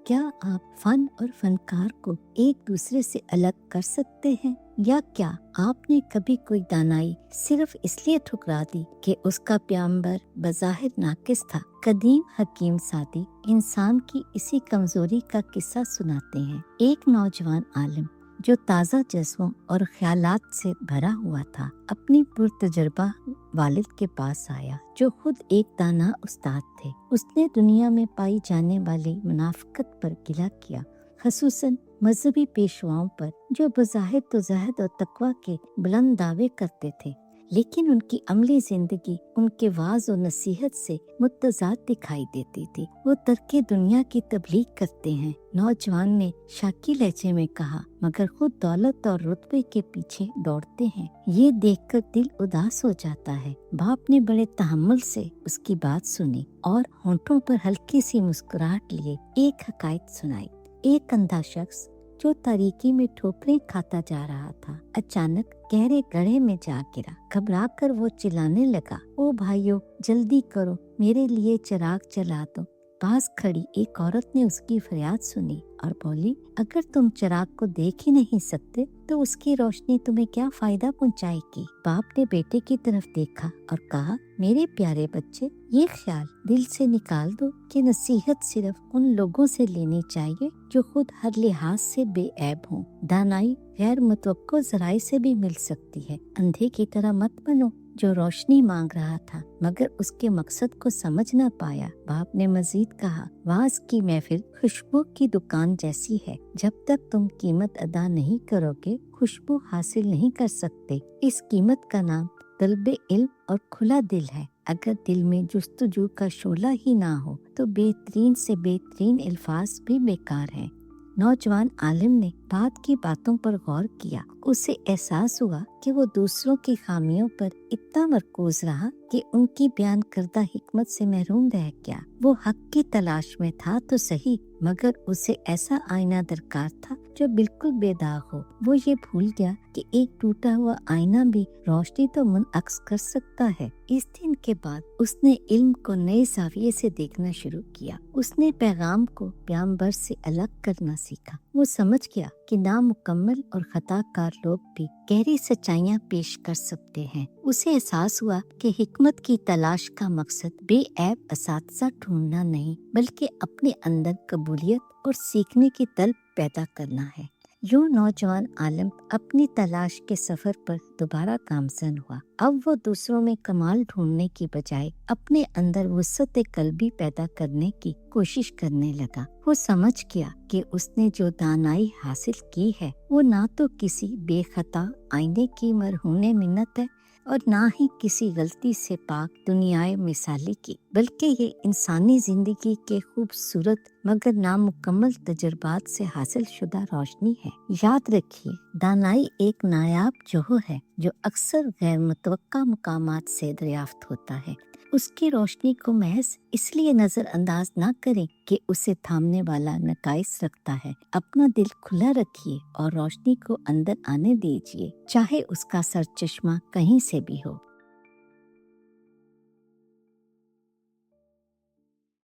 کیا آپ فن اور فنکار کو ایک دوسرے سے الگ کر سکتے ہیں؟ یا کیا آپ نے کبھی کوئی دانائی صرف اس لیے ٹھکرا دی کہ اس کا پیغمبر بظاہر ناقص تھا؟ قدیم حکیم سعدی انسان کی اسی کمزوری کا قصہ سناتے ہیں۔ ایک نوجوان عالم جو تازہ جذبوں اور خیالات سے بھرا ہوا تھا، اپنی پرتجربہ والد کے پاس آیا جو خود ایک دانا استاد تھے۔ اس نے دنیا میں پائی جانے والی منافقت پر گلہ کیا، خصوصاً مذہبی پیشواؤں پر جو بظاہر تو زہد اور تقویٰ کے بلند دعوے کرتے تھے، لیکن ان کی عملی زندگی ان کے وعظ و نصیحت سے متضاد دکھائی دیتی تھی۔ وہ ترک دنیا کی تبلیغ کرتے ہیں، نوجوان نے شاکی لہجے میں کہا، مگر خود دولت اور رتبے کے پیچھے دوڑتے ہیں۔ یہ دیکھ کر دل اداس ہو جاتا ہے۔ باپ نے بڑے تحمل سے اس کی بات سنی اور ہونٹوں پر ہلکی سی مسکراہٹ لیے ایک حقائق سنائی۔ ایک اندھا شخص جو تاریکی میں ٹھوکریں کھاتا جا رہا تھا، اچانک گہرے گڑھے میں جا گرا۔ گھبرا کر وہ چلانے لگا، او بھائیو، جلدی کرو، میرے لیے چراغ جلا دو۔ پاس کھڑی ایک عورت نے اس کی فریاد سنی اور بولی، اگر تم چراغ کو دیکھ ہی نہیں سکتے تو اس کی روشنی تمہیں کیا فائدہ پہنچائے گی؟ باپ نے بیٹے کی طرف دیکھا اور کہا، میرے پیارے بچے، یہ خیال دل سے نکال دو کہ نصیحت صرف ان لوگوں سے لینی چاہیے جو خود ہر لحاظ سے بے عیب ہوں۔ دانائی غیر متوقع ذرائع سے بھی مل سکتی ہے۔ اندھے کی طرح مت بنو جو روشنی مانگ رہا تھا مگر اس کے مقصد کو سمجھ نہ پایا۔ باپ نے مزید کہا، واعظ کی محفل خوشبو کی دکان جیسی ہے، جب تک تم قیمت ادا نہیں کرو گے خوشبو حاصل نہیں کر سکتے۔ اس قیمت کا نام طلب علم اور کھلا دل ہے۔ اگر دل میں جستجو کا شعلہ ہی نہ ہو تو بہترین سے بہترین الفاظ بھی بیکار ہیں۔ نوجوان عالم نے بات کی باتوں پر غور کیا۔ اسے احساس ہوا کہ وہ دوسروں کی خامیوں پر اتنا مرکوز رہا کہ ان کی بیان کردہ حکمت سے محروم رہ گیا۔ وہ حق کی تلاش میں تھا تو صحیح، مگر اسے ایسا آئینہ درکار تھا جو بالکل بے داغ ہو۔ وہ یہ بھول گیا کہ ایک ٹوٹا ہوا آئینہ بھی روشنی تو منعکس کر سکتا ہے۔ اس دن کے بعد اس نے علم کو نئے زاویے سے دیکھنا شروع کیا۔ اس نے پیغام کو پیغمبر سے الگ کرنا سیکھا۔ وہ سمجھ گیا کہ نامکمل اور خطا کار لوگ بھی گہری سچائیاں پیش کر سکتے ہیں۔ اسے احساس ہوا کہ حکمت کی تلاش کا مقصد بے عیب اساتذہ ڈھونڈنا نہیں، بلکہ اپنے اندر قبولیت اور سیکھنے کی طلب پیدا کرنا ہے۔ یوں نوجوان عالم اپنی تلاش کے سفر پر دوبارہ گامزن ہوا۔ اب وہ دوسروں میں کمال ڈھونڈنے کی بجائے اپنے اندر وسعت قلبی پیدا کرنے کی کوشش کرنے لگا۔ وہ سمجھ گیا کہ اس نے جو دانائی حاصل کی ہے وہ نہ تو کسی بے خطا آئینے کی مرہون منت ہے اور نہ ہی کسی غلطی سے پاک دنیائے مثالی کی، بلکہ یہ انسانی زندگی کے خوبصورت مگر نامکمل تجربات سے حاصل شدہ روشنی ہے۔ یاد رکھیے، دانائی ایک نایاب جوہر ہے جو اکثر غیر متوقع مقامات سے دریافت ہوتا ہے۔ اس کی روشنی کو محض اس لیے نظر انداز نہ کریں کہ اسے تھامنے والا نقائص رکھتا ہے۔ اپنا دل کھلا رکھیے اور روشنی کو اندر آنے دیجیے، چاہے اس کا سرچشمہ کہیں سے بھی ہو۔